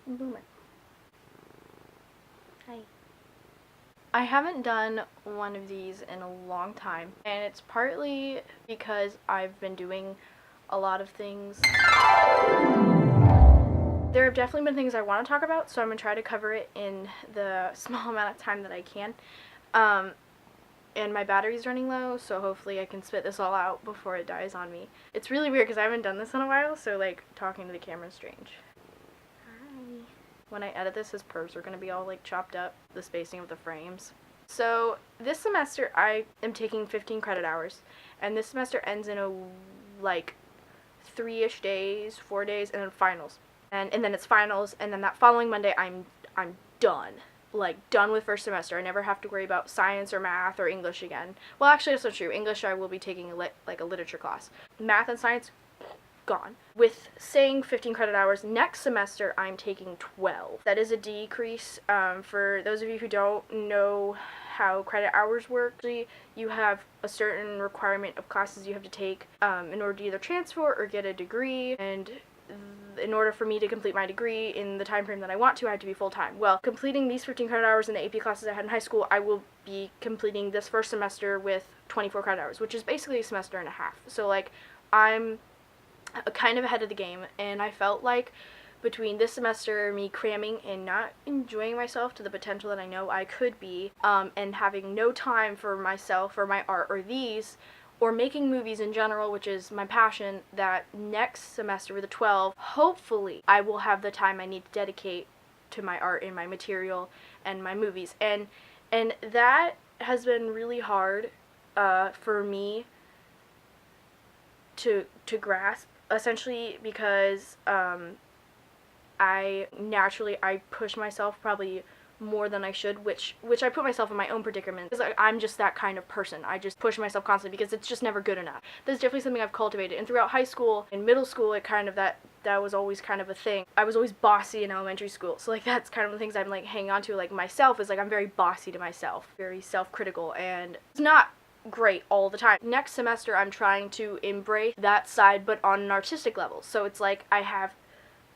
Boomer. Hi. I haven't done one of these in a long time, and it's partly because I've been doing a lot of things. There have definitely been things I want to talk about, so I'm going to try to cover it in the small amount of time that I can. Um, and my battery's running low, so hopefully I can spit this all out before it dies on me. It's really weird because I haven't done this in a while, so like talking to the camera is strange. Hi. When I edit this, his perps are going to be all like chopped up, the spacing of the frames. So this semester I am taking 15 credit hours, and this semester ends in like 3-ish days, 4 days, and then finals. And then it's finals, and then that following Monday I'm done. Like, done with first semester. I never have to worry about science or math or English again. Well, actually, that's not true. English I will be taking a literature class. Math and science, gone. With saying 15 credit hours, next semester I'm taking 12. That is a decrease. For those of you who don't know how credit hours work, you have a certain requirement of classes you have to take in order to either transfer or get a degree, and in order for me to complete my degree in the time frame that I want to, I have to be full-time. Well, completing these 15 credit hours in the AP classes I had in high school, I will be completing this first semester with 24 credit hours, which is basically a semester and a half. So, like, I'm kind of ahead of the game, and I felt like between this semester, me cramming and not enjoying myself to the potential that I know I could be, and having no time for myself or my art or these, or making movies in general, which is my passion, that next semester with the 12, hopefully I will have the time I need to dedicate to my art and my material and my movies. And that has been really hard for me to grasp, essentially because I push myself probably more than I should, which I put myself in my own predicament, because I'm just that kind of person. I just push myself constantly because it's just never good enough. That's definitely something I've cultivated, and throughout high school and middle school, it kind of that was always kind of a thing. I was always bossy in elementary school, so like that's kind of the things I'm like hanging on to, like myself, is like I'm very bossy to myself, very self-critical, and it's not great all the time. Next semester I'm trying to embrace that side, but on an artistic level. So it's like I have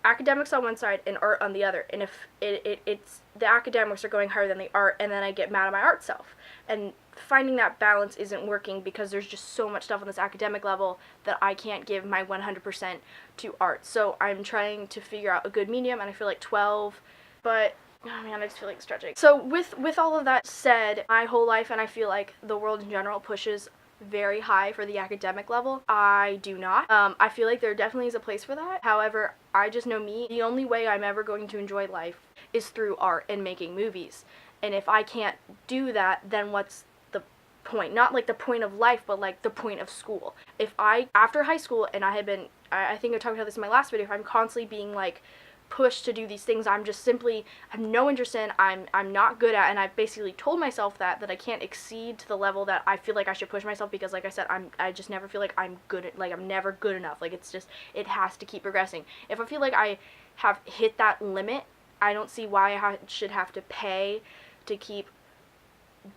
academics on one side and art on the other, and if it's the academics are going higher than the art, and then I get mad at my art self, and finding that balance isn't working because there's just so much stuff on this academic level that I can't give my 100% to art. So I'm trying to figure out a good medium, and I feel like 12, but oh man, I just feel like stretching. So with all of that said, my whole life, and I feel like the world in general, pushes very high for the academic level. I do not. I feel like there definitely is a place for that. However, I just know me. The only way I'm ever going to enjoy life is through art and making movies. And if I can't do that, then what's the point? Not like the point of life, but like the point of school. If after high school, and I had been, I think I talked about this in my last video, if I'm constantly being like pushed to do these things I'm just simply have no interest in, I'm not good at, and I've basically told myself that I can't exceed to the level that I feel like I should push myself, because like I said, I just never feel like I'm good at, like I'm never good enough. Like it's just, it has to keep progressing. If I feel like I have hit that limit, I don't see why I should have to pay to keep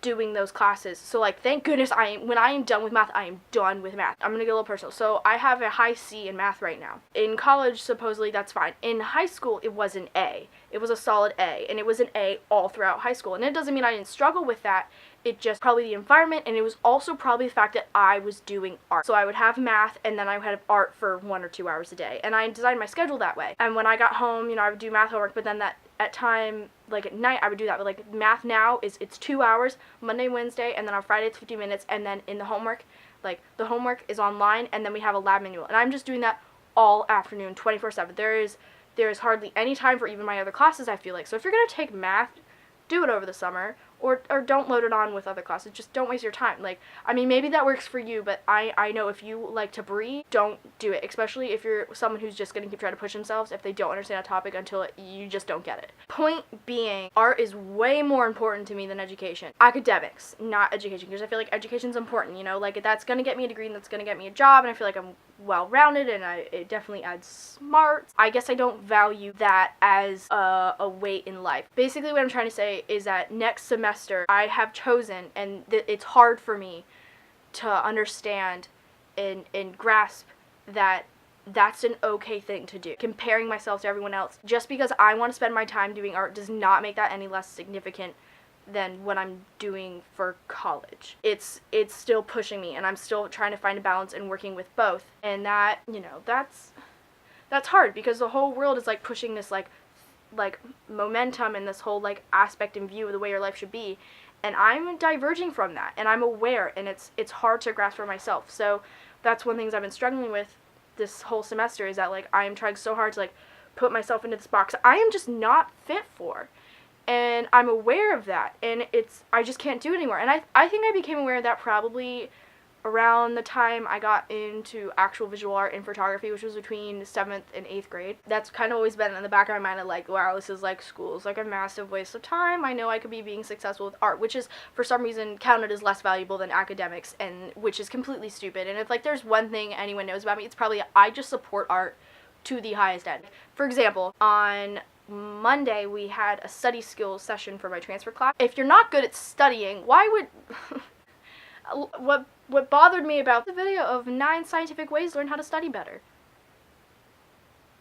doing those classes. So like, thank goodness when I am done with math, I am done with math. I'm gonna get a little personal. So I have a high C in math right now. In college, supposedly that's fine. In high school, it was an A. It was a solid A, and it was an A all throughout high school. And it doesn't mean I didn't struggle with that. It just probably the environment, and it was also probably the fact that I was doing art. So I would have math, and then I would have art for 1 or 2 hours a day. And I designed my schedule that way. And when I got home, I would do math homework, but then that at time, like at night, I would do that. But like math now it's 2 hours, Monday, Wednesday, and then on Friday it's 50 minutes, and then in the homework, like the homework is online, and then we have a lab manual. And I'm just doing that all afternoon, 24/7. There is hardly any time for even my other classes, I feel like. So if you're gonna take math, do it over the summer, or don't load it on with other classes. Just don't waste your time. Like, I mean, maybe that works for you, but I know if you like to breathe, don't do it, especially if you're someone who's just going to keep trying to push themselves if they don't understand a topic until you just don't get it. Point being, art is way more important to me than education. Academics, not education, because I feel like education's important, like that's going to get me a degree and that's going to get me a job, and I feel like I'm well-rounded, and it definitely adds smarts. I guess I don't value that as a weight in life. Basically, what I'm trying to say is that next semester, I have chosen, and it's hard for me to understand and grasp that that's an okay thing to do. Comparing myself to everyone else just because I want to spend my time doing art does not make that any less significant than what I'm doing for college. It's still pushing me, and I'm still trying to find a balance and working with both. And that, that's hard because the whole world is like pushing this like momentum and this whole like aspect and view of the way your life should be. And I'm diverging from that, and I'm aware, and it's hard to grasp for myself. So that's one of the things I've been struggling with this whole semester, is that like I am trying so hard to like put myself into this box I am just not fit for. And I'm aware of that, and I just can't do it anymore. And I think I became aware of that probably around the time I got into actual visual art and photography, which was between 7th and 8th grade. That's kind of always been in the back of my mind of like, wow, this is like, school's like a massive waste of time. I know I could be being successful with art, which is for some reason counted as less valuable than academics, and which is completely stupid. And if like there's one thing anyone knows about me, it's probably I just support art to the highest end. For example, on Monday we had a study skills session for my transfer class. If you're not good at studying, why would what bothered me about the video of 9 scientific ways to learn how to study better.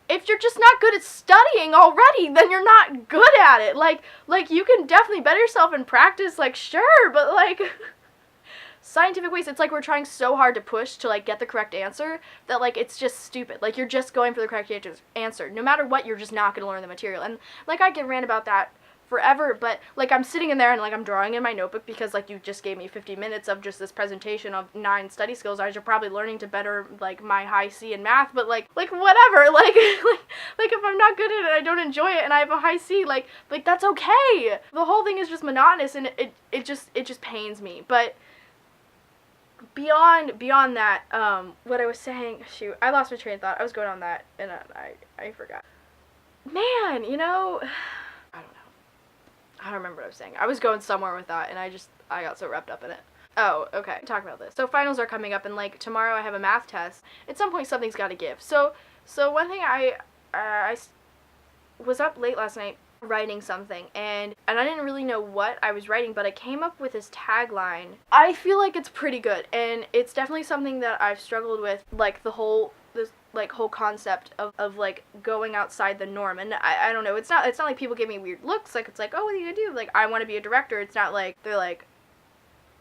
If you're just not good at studying already, then you're not good at it. Like you can definitely better yourself in practice, like sure, but like scientific ways, it's like we're trying so hard to push to like get the correct answer that like it's just stupid. Like you're just going for the correct answer. No matter what, you're just not going to learn the material. And like I can rant about that forever, but like I'm sitting in there and like I'm drawing in my notebook because like you just gave me 50 minutes of just this presentation of 9 study skills. I should probably learning to better like my high C in math, but like whatever, like if I'm not good at it, I don't enjoy it, and I have a high C, like that's okay. The whole thing is just monotonous, and it just pains me. But beyond that, what I was saying, shoot, I lost my train of thought. I was going on that and I forgot. Man, I don't remember what I was saying. I was going somewhere with that, and I got so wrapped up in it. Oh, okay. Talk about this. So finals are coming up, and like tomorrow I have a math test. At some point something's got to give. So one thing I was up late last night writing something, and I didn't really know what I was writing, but I came up with this tagline. I feel like it's pretty good, and it's definitely something that I've struggled with, like this whole concept of like going outside the norm. And I don't know, it's not like people give me weird looks, like it's like, oh, what are you gonna do? Like I want to be a director. It's not like they're like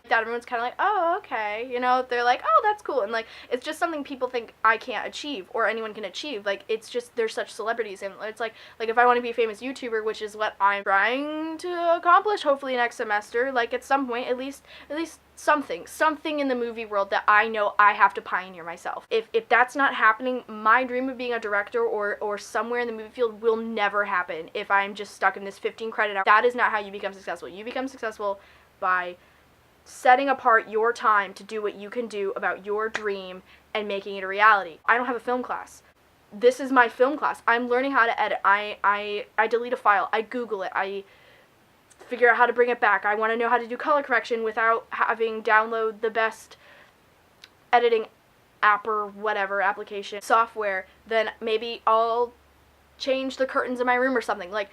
that. Everyone's kind of like, oh, okay, they're like, oh, that's cool. And like it's just something people think I can't achieve or anyone can achieve. Like it's just, they're such celebrities, and it's like if I want to be a famous YouTuber, which is what I'm trying to accomplish hopefully next semester, like at some point, at least something in the movie world that I know I have to pioneer myself. If that's not happening, my dream of being a director or somewhere in the movie field will never happen if I'm just stuck in this 15 credit hour. That is not how you become successful. You become successful by setting apart your time to do what you can do about your dream and making it a reality. I don't have a film class. This is my film class. I'm learning how to edit. I delete a file. I Google it. I figure out how to bring it back. I want to know how to do color correction without having download the best editing app or whatever application software. Then maybe I'll change the curtains in my room or something, like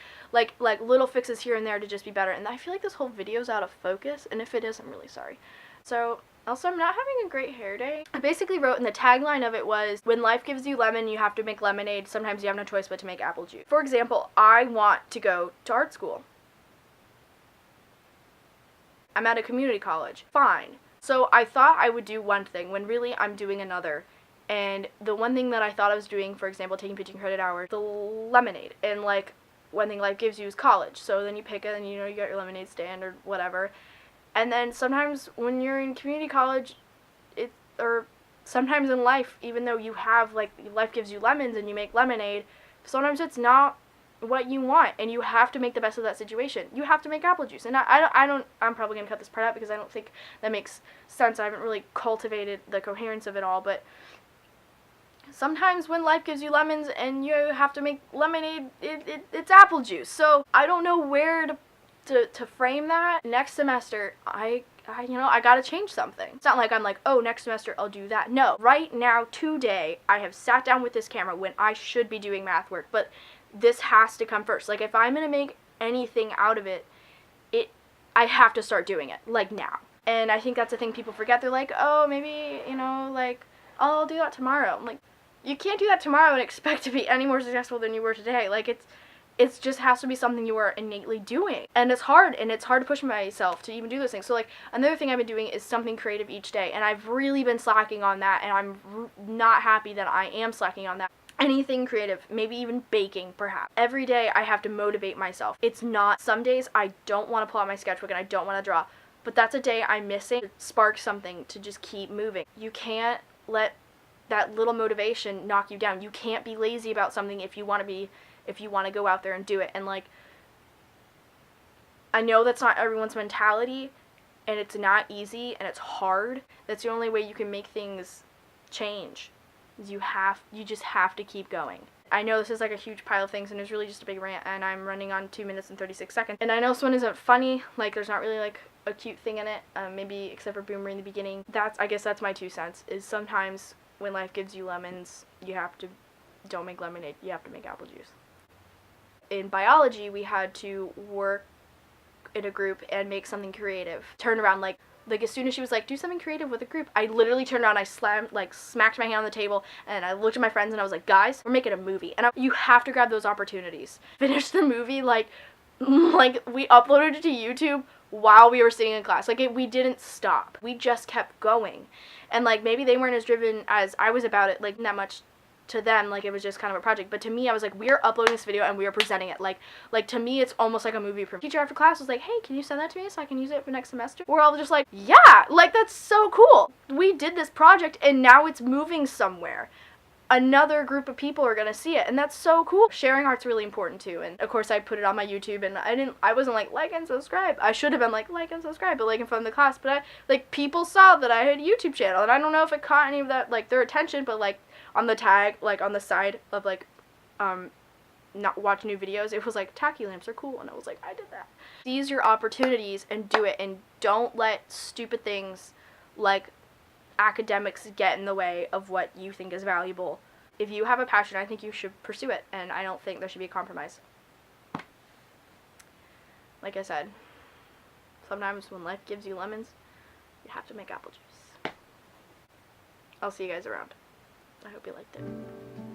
little fixes here and there to just be better. And I feel like this whole video's out of focus, and if it is, I'm really sorry. So also, I'm not having a great hair day. I basically wrote, in the tagline of it was, when life gives you lemon, you have to make lemonade. Sometimes you have no choice but to make apple juice. For example, I want to go to art school. I'm at a community college. Fine. So I thought I would do one thing when really I'm doing another. And the one thing that I thought I was doing, for example, taking 15 credit hours, the lemonade. And like, one thing life gives you is college. So then you pick it and you got your lemonade stand or whatever. And then sometimes when you're in community college, or sometimes in life, even though you have, like, life gives you lemons and you make lemonade, sometimes it's not what you want, and you have to make the best of that situation. You have to make apple juice. And I'm probably going to cut this part out because I don't think that makes sense. I haven't really cultivated the coherence of it all, but sometimes when life gives you lemons and you have to make lemonade, it's apple juice. So I don't know where to frame that. Next semester, I gotta change something. It's not like I'm like, oh, next semester I'll do that. No, right now, today, I have sat down with this camera when I should be doing math work, but this has to come first. Like, if I'm gonna make anything out of it, I have to start doing it, like, now. And I think that's the thing people forget. They're like, oh, maybe, like, I'll do that tomorrow. I'm like, You can't do that tomorrow and expect to be any more successful than you were today. Like, it's just has to be something you are innately doing. And it's hard to push myself to even do those things. So, like, another thing I've been doing is something creative each day, and I've really been slacking on that, and I'm not happy that I am slacking on that. Anything creative, maybe even baking, perhaps. Every day I have to motivate myself. It's not, some days I don't want to pull out my sketchbook and I don't want to draw, but that's a day I'm missing to spark something to just keep moving. You can't let that little motivation knock you down. You can't be lazy about something if you want to go out there and do it. And, like, I know that's not everyone's mentality, and it's not easy, and it's hard. That's the only way you can make things change. You just have to keep going. I know this is like a huge pile of things, and it's really just a big rant, and I'm running on 2 minutes and 36 seconds. And I know this one isn't funny, like, there's not really, like, a cute thing in it, maybe except for Boomer in the beginning. I guess that's my 2 cents, is sometimes when life gives you lemons, don't make lemonade, you have to make apple juice. In biology, we had to work in a group and make something creative. Turn around, like as soon as she was like, do something creative with a group, I literally turned around, I smacked my hand on the table, and I looked at my friends and I was like, guys, we're making a movie. And you have to grab those opportunities. Finish the movie, like we uploaded it to YouTube while we were sitting in class. Like, we didn't stop. We just kept going. And, like, maybe they weren't as driven as I was about it, like, that much to them, like, it was just kind of a project. But to me, I was like, we are uploading this video and we are presenting it. Like to me, it's almost like a movie. Teacher after class was like, hey, can you send that to me so I can use it for next semester? We're all just like, yeah, like, that's so cool. We did this project and now it's moving somewhere. Another group of people are gonna see it, and that's so cool. Sharing art's really important too, and of course I put it on my YouTube, and I wasn't like and subscribe. I should have been like and subscribe, but, like, in front of the class, but people saw that I had a YouTube channel, and I don't know if it caught any of that, like, their attention, but, like, on the tag, like, on the side of, like, not watch new videos, it was like, tacky lamps are cool, and I was like, I did that. Seize your opportunities and do it, and don't let stupid things like academics get in the way of what you think is valuable. If you have a passion, I think you should pursue it, and I don't think there should be a compromise. Like I said, sometimes when life gives you lemons, you have to make apple juice. I'll see you guys around. I hope you liked it.